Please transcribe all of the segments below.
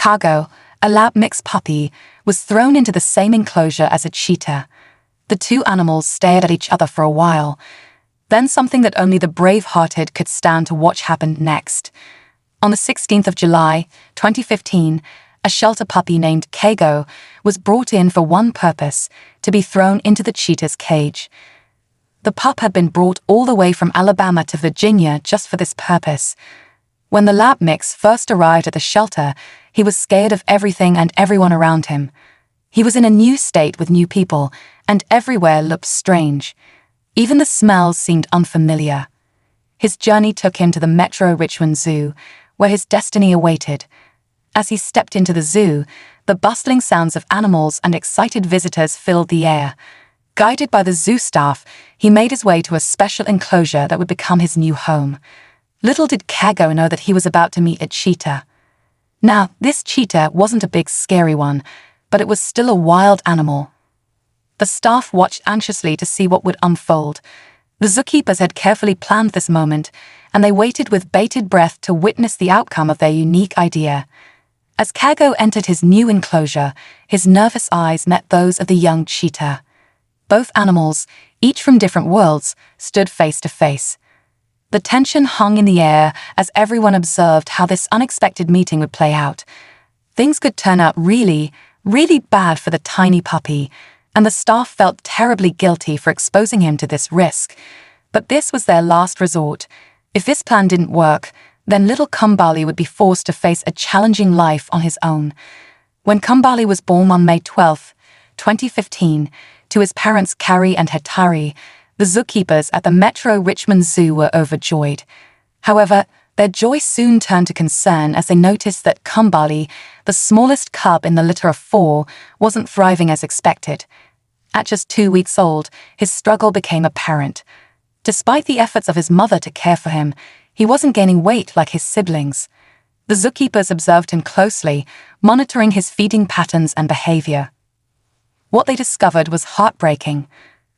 Kago, a lab mix puppy, was thrown into the same enclosure as a cheetah. The two animals stared at each other for a while. Then something that only the brave-hearted could stand to watch happened next. On the 16th of July, 2015, a shelter puppy named Kago was brought in for one purpose: to be thrown into the cheetah's cage. The pup had been brought all the way from Alabama to Virginia just for this purpose. When the lab mix first arrived at the shelter, he was scared of everything and everyone around him. He was in a new state with new people, and everywhere looked strange. Even the smells seemed unfamiliar. His journey took him to the Metro Richmond Zoo, where his destiny awaited. As he stepped into the zoo, the bustling sounds of animals and excited visitors filled the air. Guided by the zoo staff, he made his way to a special enclosure that would become his new home. Little did Kago know that he was about to meet a cheetah. Now, this cheetah wasn't a big scary one, but it was still a wild animal. The staff watched anxiously to see what would unfold. The zookeepers had carefully planned this moment, and they waited with bated breath to witness the outcome of their unique idea. As Kago entered his new enclosure, his nervous eyes met those of the young cheetah. Both animals, each from different worlds, stood face to face. The tension hung in the air as everyone observed how this unexpected meeting would play out. Things could turn out really, really bad for the tiny puppy, and the staff felt terribly guilty for exposing him to this risk. But this was their last resort. If this plan didn't work, then little Kumbali would be forced to face a challenging life on his own. When Kumbali was born on May 12, 2015, to his parents Carrie and Hetari, the zookeepers at the Metro Richmond Zoo were overjoyed. However, their joy soon turned to concern as they noticed that Kumbali, the smallest cub in the litter of 4, wasn't thriving as expected. At just 2 weeks old, his struggle became apparent. Despite the efforts of his mother to care for him, he wasn't gaining weight like his siblings. The zookeepers observed him closely, monitoring his feeding patterns and behavior. What they discovered was heartbreaking.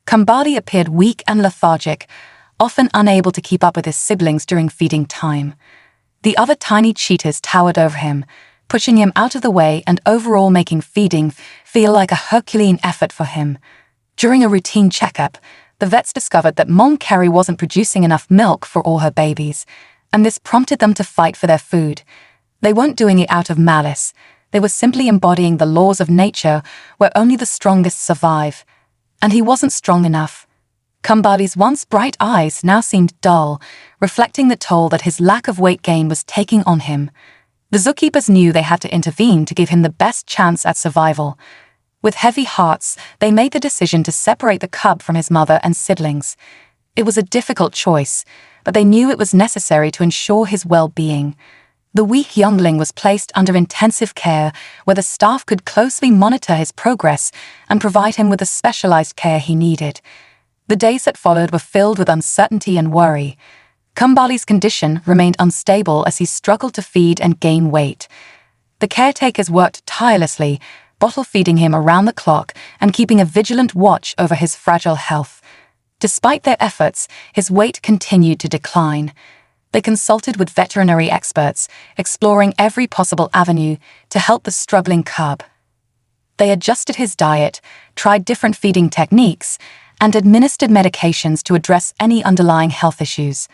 Kumbali appeared weak and lethargic, often unable to keep up with his siblings during feeding time. The other tiny cheetahs towered over him, pushing him out of the way and overall making feeding feel like a Herculean effort for him. During a routine checkup, the vets discovered that Mom Carrie wasn't producing enough milk for all her babies, and this prompted them to fight for their food. They weren't doing it out of malice. They were simply embodying the laws of nature where only the strongest survive. And he wasn't strong enough. Kumbali's once bright eyes now seemed dull, reflecting the toll that his lack of weight gain was taking on him. The zookeepers knew they had to intervene to give him the best chance at survival. With heavy hearts, they made the decision to separate the cub from his mother and siblings. It was a difficult choice, but they knew it was necessary to ensure his well-being. The weak youngling was placed under intensive care, where the staff could closely monitor his progress and provide him with the specialized care he needed. The days that followed were filled with uncertainty and worry. Kumbali's condition remained unstable as he struggled to feed and gain weight. The caretakers worked tirelessly, bottle-feeding him around the clock and keeping a vigilant watch over his fragile health. Despite their efforts, his weight continued to decline. They consulted with veterinary experts, exploring every possible avenue to help the struggling cub. They adjusted his diet, tried different feeding techniques, and administered medications to address any underlying health issues.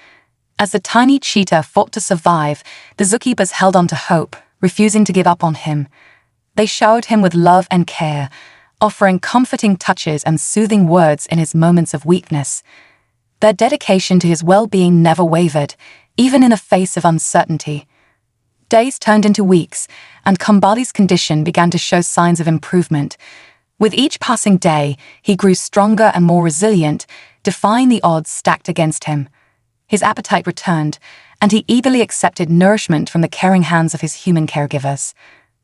As the tiny cheetah fought to survive, the zookeepers held on to hope, refusing to give up on him. They showered him with love and care, offering comforting touches and soothing words in his moments of weakness. Their dedication to his well-being never wavered, even in the face of uncertainty. Days turned into weeks, and Kumbali's condition began to show signs of improvement. With each passing day, he grew stronger and more resilient, defying the odds stacked against him. His appetite returned, and he eagerly accepted nourishment from the caring hands of his human caregivers.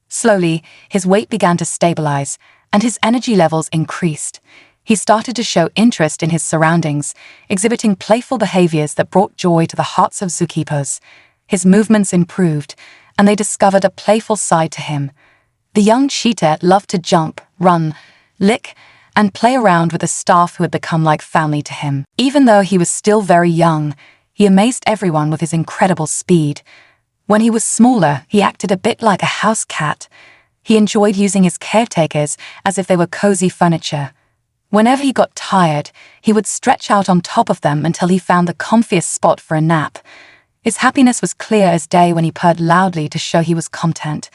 Slowly, his weight began to stabilize, and his energy levels increased. He started to show interest in his surroundings, exhibiting playful behaviors that brought joy to the hearts of zookeepers. His movements improved, and they discovered a playful side to him. The young cheetah loved to jump, run, lick, and play around with the staff who had become like family to him. Even though he was still very young, he amazed everyone with his incredible speed. When he was smaller, he acted a bit like a house cat. He enjoyed using his caretakers as if they were cozy furniture. Whenever he got tired, he would stretch out on top of them until he found the comfiest spot for a nap. His happiness was clear as day when he purred loudly to show he was content.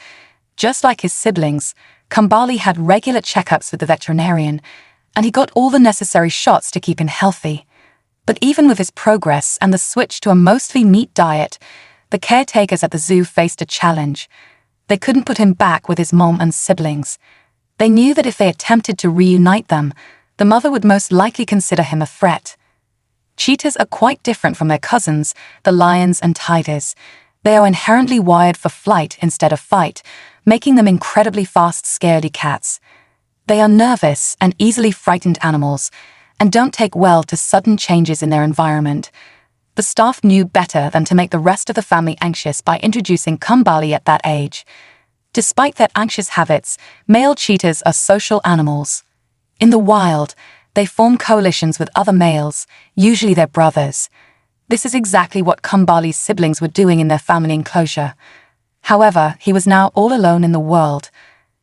Just like his siblings, Kumbali had regular checkups with the veterinarian, and he got all the necessary shots to keep him healthy. But even with his progress and the switch to a mostly meat diet, the caretakers at the zoo faced a challenge. They couldn't put him back with his mom and siblings. They knew that if they attempted to reunite them, the mother would most likely consider him a threat. Cheetahs are quite different from their cousins, the lions and tigers. They are inherently wired for flight instead of fight, making them incredibly fast, scaredy cats. They are nervous and easily frightened animals, and don't take well to sudden changes in their environment. The staff knew better than to make the rest of the family anxious by introducing Kumbali at that age. Despite their anxious habits, male cheetahs are social animals. In the wild, they form coalitions with other males, usually their brothers. This is exactly what Kumbali's siblings were doing in their family enclosure. However, he was now all alone in the world.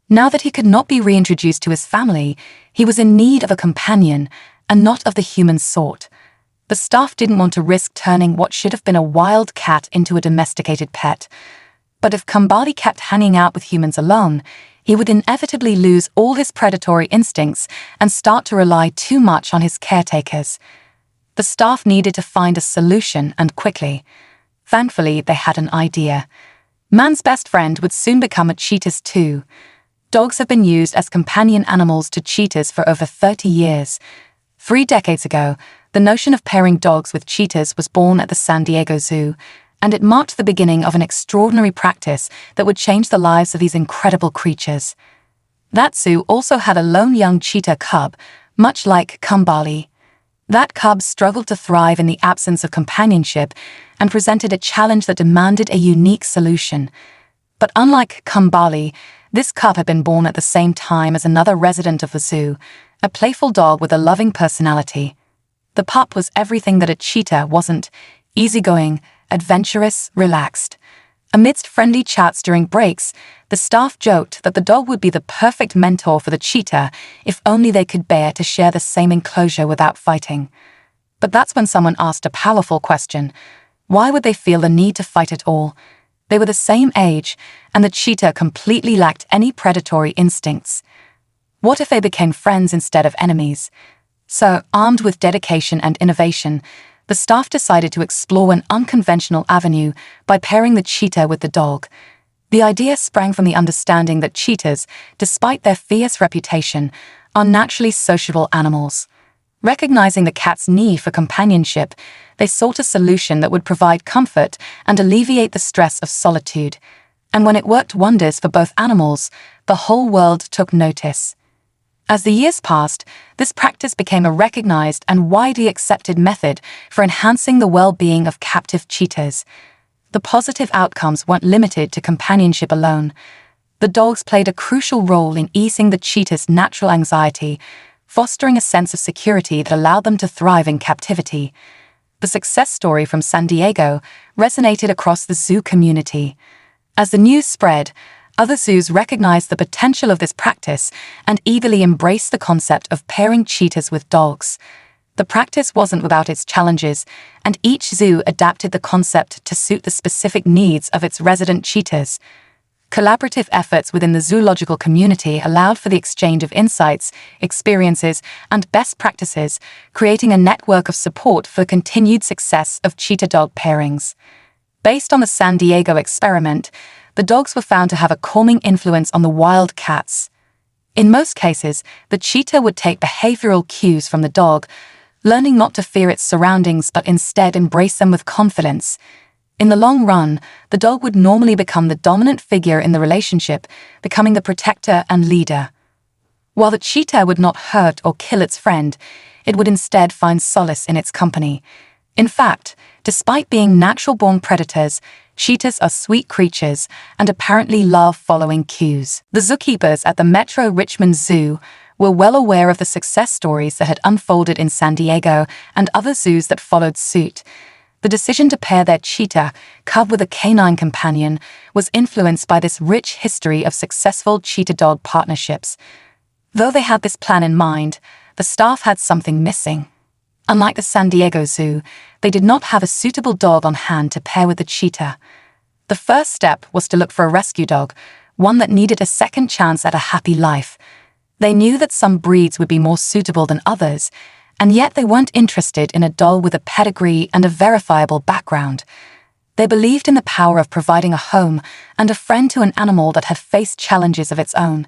Now that he could not be reintroduced to his family, he was in need of a companion, and not of the human sort. The staff didn't want to risk turning what should have been a wild cat into a domesticated pet. But if Kumbali kept hanging out with humans alone, he would inevitably lose all his predatory instincts and start to rely too much on his caretakers. The staff needed to find a solution, and quickly. Thankfully, they had an idea. Man's best friend would soon become a cheetah's too. Dogs have been used as companion animals to cheetahs for over 30 years. 3 decades ago, the notion of pairing dogs with cheetahs was born at the San Diego Zoo, and it marked the beginning of an extraordinary practice that would change the lives of these incredible creatures. That zoo also had a lone young cheetah cub, much like Kumbali. That cub struggled to thrive in the absence of companionship and presented a challenge that demanded a unique solution. But unlike Kumbali, this cub had been born at the same time as another resident of the zoo, a playful dog with a loving personality. The pup was everything that a cheetah wasn't: easygoing, adventurous, relaxed. Amidst friendly chats during breaks, the staff joked that the dog would be the perfect mentor for the cheetah if only they could bear to share the same enclosure without fighting. But that's when someone asked a powerful question. Why would they feel the need to fight at all? They were the same age, and the cheetah completely lacked any predatory instincts. What if they became friends instead of enemies? So, armed with dedication and innovation, the staff decided to explore an unconventional avenue by pairing the cheetah with the dog. The idea sprang from the understanding that cheetahs, despite their fierce reputation, are naturally sociable animals. Recognizing the cat's need for companionship, they sought a solution that would provide comfort and alleviate the stress of solitude. And when it worked wonders for both animals, the whole world took notice. As the years passed, this practice became a recognized and widely accepted method for enhancing the well-being of captive cheetahs. The positive outcomes weren't limited to companionship alone. The dogs played a crucial role in easing the cheetah's natural anxiety, fostering a sense of security that allowed them to thrive in captivity. The success story from San Diego resonated across the zoo community. As the news spread, other zoos recognized the potential of this practice and eagerly embraced the concept of pairing cheetahs with dogs. The practice wasn't without its challenges, and each zoo adapted the concept to suit the specific needs of its resident cheetahs. Collaborative efforts within the zoological community allowed for the exchange of insights, experiences, and best practices, creating a network of support for the continued success of cheetah-dog pairings. Based on the San Diego experiment, the dogs were found to have a calming influence on the wild cats. In most cases, the cheetah would take behavioral cues from the dog, learning not to fear its surroundings but instead embrace them with confidence. In the long run, the dog would normally become the dominant figure in the relationship, becoming the protector and leader. While the cheetah would not hurt or kill its friend, it would instead find solace in its company. In fact, despite being natural-born predators, cheetahs are sweet creatures and apparently love following cues. The zookeepers at the Metro Richmond Zoo were well aware of the success stories that had unfolded in San Diego and other zoos that followed suit. The decision to pair their cheetah cub with a canine companion was influenced by this rich history of successful cheetah-dog partnerships. Though they had this plan in mind, the staff had something missing. Unlike the San Diego Zoo, they did not have a suitable dog on hand to pair with the cheetah. The first step was to look for a rescue dog, one that needed a second chance at a happy life. They knew that some breeds would be more suitable than others, and yet they weren't interested in a dog with a pedigree and a verifiable background. They believed in the power of providing a home and a friend to an animal that had faced challenges of its own.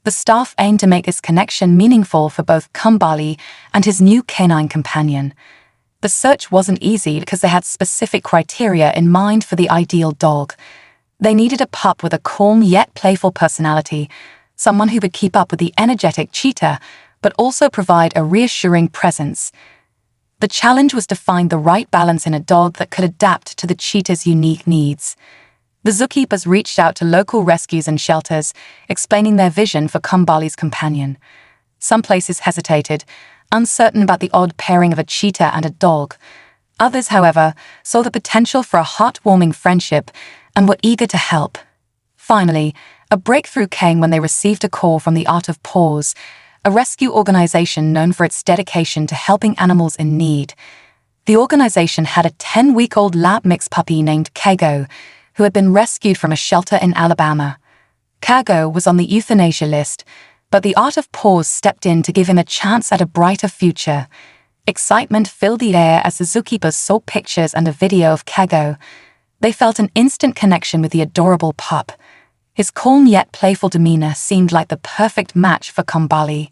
The staff aimed to make this connection meaningful for both Kumbali and his new canine companion. The search wasn't easy because they had specific criteria in mind for the ideal dog. They needed a pup with a calm yet playful personality, someone who would keep up with the energetic cheetah, but also provide a reassuring presence. The challenge was to find the right balance in a dog that could adapt to the cheetah's unique needs. The zookeepers reached out to local rescues and shelters, explaining their vision for Kumbali's companion. Some places hesitated, uncertain about the odd pairing of a cheetah and a dog. Others, however, saw the potential for a heartwarming friendship and were eager to help. Finally, a breakthrough came when they received a call from the Art of Paws, a rescue organization known for its dedication to helping animals in need. The organization had a 10-week-old lab mix puppy named Kago, who had been rescued from a shelter in Alabama. Kago was on the euthanasia list, but the Art of Paws stepped in to give him a chance at a brighter future. Excitement filled the air as the zookeepers saw pictures and a video of Kago. They felt an instant connection with the adorable pup. His calm yet playful demeanor seemed like the perfect match for Kumbali.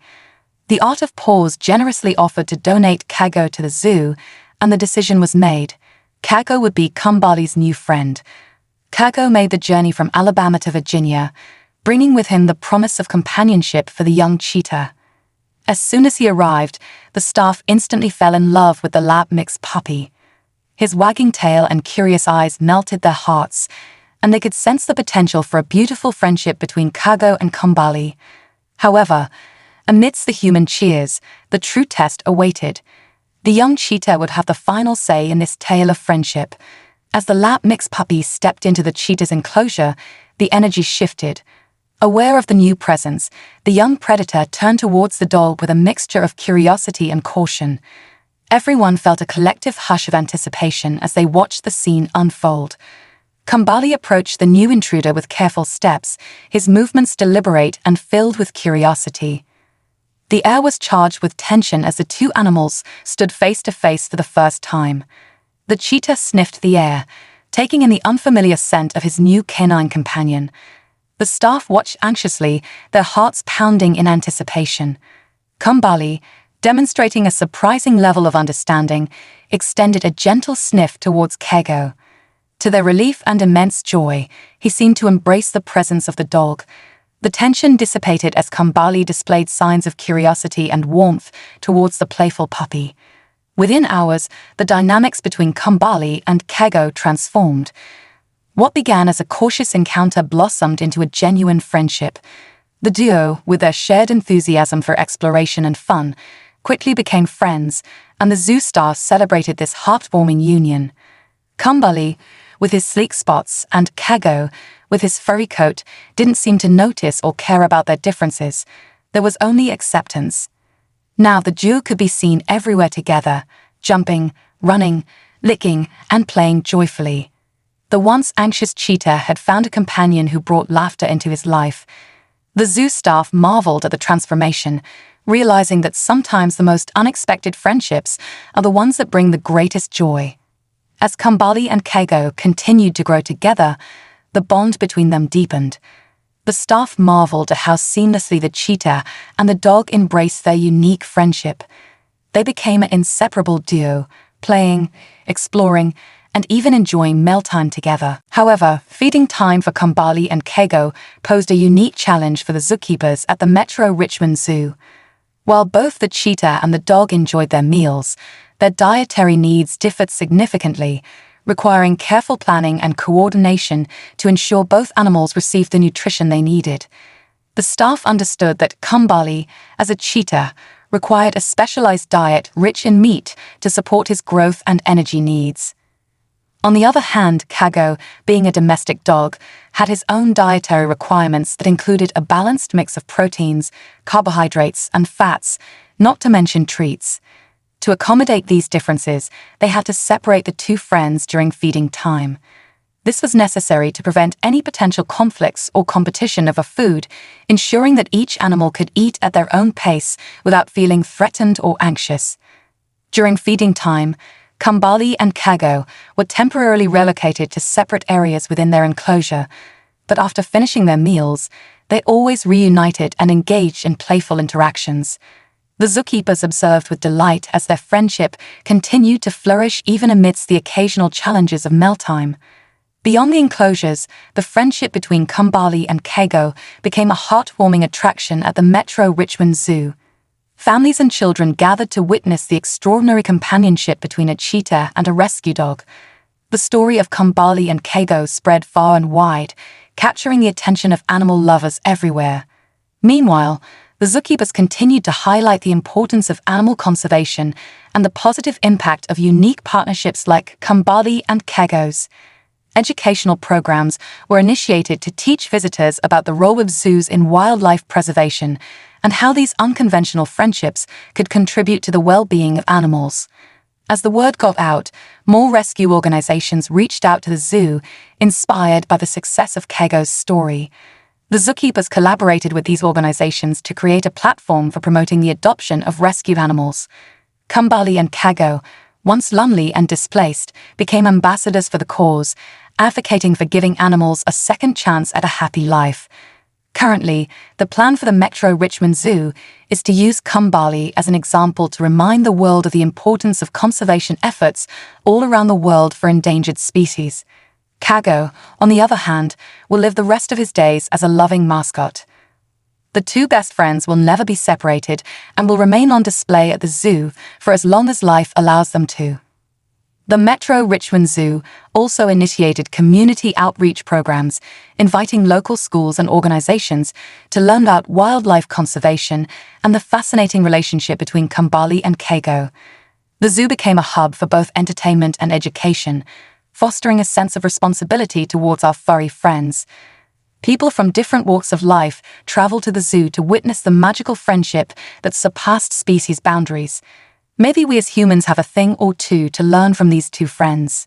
The Art of Paws generously offered to donate Kago to the zoo, and the decision was made. Kago would be Kumbali's new friend. Kago made the journey from Alabama to Virginia, bringing with him the promise of companionship for the young cheetah. As soon as he arrived, the staff instantly fell in love with the lab mix puppy. His wagging tail and curious eyes melted their hearts, and they could sense the potential for a beautiful friendship between Kago and Kumbali. However, amidst the human cheers, the true test awaited. The young cheetah would have the final say in this tale of friendship. As the lab mix puppy stepped into the cheetah's enclosure, the energy shifted. Aware of the new presence, the young predator turned towards the dog with a mixture of curiosity and caution. Everyone felt a collective hush of anticipation as they watched the scene unfold. Kumbali approached the new intruder with careful steps, his movements deliberate and filled with curiosity. The air was charged with tension as the two animals stood face to face for the first time. The cheetah sniffed the air, taking in the unfamiliar scent of his new canine companion. The staff watched anxiously, their hearts pounding in anticipation. Kumbali, demonstrating a surprising level of understanding, extended a gentle sniff towards Kago. To their relief and immense joy, he seemed to embrace the presence of the dog. The tension dissipated as Kumbali displayed signs of curiosity and warmth towards the playful puppy. Within hours, the dynamics between Kumbali and Kago transformed. What began as a cautious encounter blossomed into a genuine friendship. The duo, with their shared enthusiasm for exploration and fun, quickly became friends, and the zoo staff celebrated this heartwarming union. Kumbali, with his sleek spots, and Kago, with his furry coat, didn't seem to notice or care about their differences. There was only acceptance. Now the duo could be seen everywhere together, jumping, running, licking, and playing joyfully. The once anxious cheetah had found a companion who brought laughter into his life. The zoo staff marveled at the transformation, realizing that sometimes the most unexpected friendships are the ones that bring the greatest joy. As Kumbali and Kago continued to grow together, the bond between them deepened. The staff marveled at how seamlessly the cheetah and the dog embraced their unique friendship. They became an inseparable duo, playing, exploring, and even enjoying mealtime together. However, feeding time for Kumbali and Kago posed a unique challenge for the zookeepers at the Metro Richmond Zoo. While both the cheetah and the dog enjoyed their meals, their dietary needs differed significantly, requiring careful planning and coordination to ensure both animals received the nutrition they needed. The staff understood that Kumbali, as a cheetah, required a specialized diet rich in meat to support his growth and energy needs. On the other hand, Kago, being a domestic dog, had his own dietary requirements that included a balanced mix of proteins, carbohydrates, and fats, not to mention treats. To accommodate these differences, they had to separate the two friends during feeding time. This was necessary to prevent any potential conflicts or competition over food, ensuring that each animal could eat at their own pace without feeling threatened or anxious. During feeding time, Kambali and Kago were temporarily relocated to separate areas within their enclosure, but after finishing their meals, they always reunited and engaged in playful interactions. The zookeepers observed with delight as their friendship continued to flourish even amidst the occasional challenges of mealtime. Beyond the enclosures, the friendship between Kambali and Kago became a heartwarming attraction at the Metro Richmond Zoo. Families and children gathered to witness the extraordinary companionship between a cheetah and a rescue dog. The story of Kambali and Kago spread far and wide, capturing the attention of animal lovers everywhere. Meanwhile, the zookeepers continued to highlight the importance of animal conservation and the positive impact of unique partnerships like Kambali and Kago's. Educational programs were initiated to teach visitors about the role of zoos in wildlife preservation and how these unconventional friendships could contribute to the well-being of animals. As the word got out, more rescue organizations reached out to the zoo, inspired by the success of Kago's story. The zookeepers collaborated with these organizations to create a platform for promoting the adoption of rescued animals. Kambali and Kago, once lonely and displaced, became ambassadors for the cause, advocating for giving animals a second chance at a happy life. Currently, the plan for the Metro Richmond Zoo is to use Kambali as an example to remind the world of the importance of conservation efforts all around the world for endangered species. Kago, on the other hand, will live the rest of his days as a loving mascot. The two best friends will never be separated and will remain on display at the zoo for as long as life allows them to. The Metro Richmond Zoo also initiated community outreach programs, inviting local schools and organizations to learn about wildlife conservation and the fascinating relationship between Kambali and Kago. The zoo became a hub for both entertainment and education, fostering a sense of responsibility towards our furry friends. People from different walks of life traveled to the zoo to witness the magical friendship that surpassed species boundaries. Maybe we as humans have a thing or two to learn from these two friends.